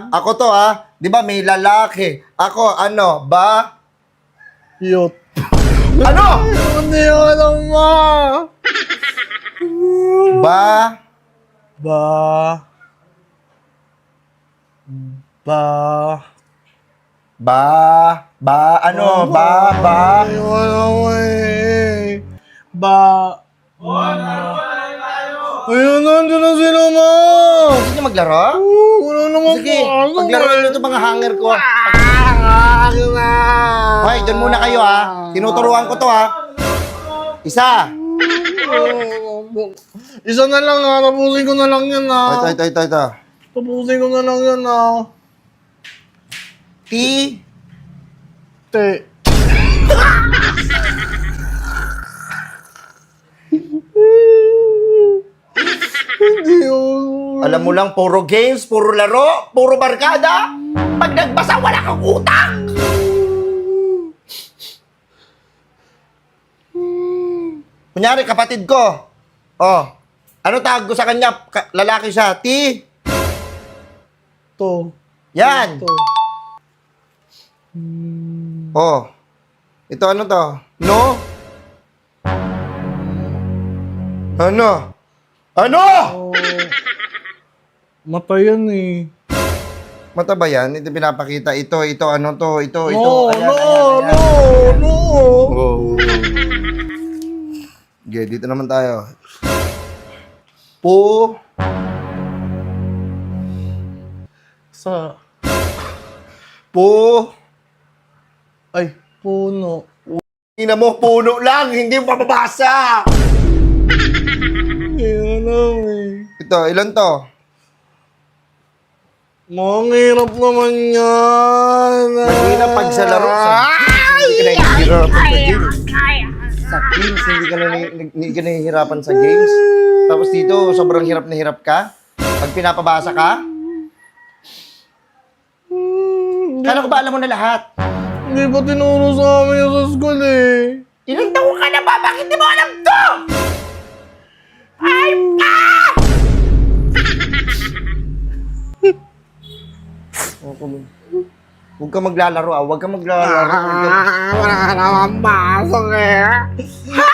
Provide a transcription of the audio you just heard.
Ako to Di ba may lalaki? Ako, ano, ba? Yot. Ano? Hindi ko alam ma. Ba? Ba. Ba. Ba? Ba? Ano? Ba? Hindi ko alam eh. Ba. Ayun, nandun na sila ma. Gusto niyo maglaro? Wala naman Sige, paglaro nito mga hanger ko. Akin na. Hoy, doon muna kayo Tinuturuan ko to Isa. Isa na lang tapusin ko na lang yan Ito. Tapusin ko na lang yan Ti. Te. Hindi Alam mo lang, puro games, puro laro, puro barkada. Pag nagbasa, wala kang utang. Kunyari, kapatid ko. Oh, ano tawag ko sa kanya? Lalaki siya. Ti. To. Yan. To. Oh. Ito ano to? No? Ano? Ano? Oh. Mata yan eh. Mata ba yan? Ito pinapakita. Ito, ano to? Ito. No. Oh. Okay, dito naman tayo. Po. Sa. Po. Ay, puno. Ina mo, puno lang. Hindi mo mababasa. Hindi alam eh. Ito, ilan to? Ang hirap naman yan. Mahirap pag sa laro. Hindi ka nahihirapan sa games. Sa games, hindi ka nahihirapan sa games. Tapos dito, sobrang hirap na hirap ka. Pag pinapabasa ka, kala ko ba alam mo na lahat? Hindi pa tinuro sa amin yung sa school eh. Ilang taon ka na ba? Bakit di mo alam to? Ay, Huwag ka maglalaro Huwag ka maglalaro. Wala ka naman pasok eh. Ha?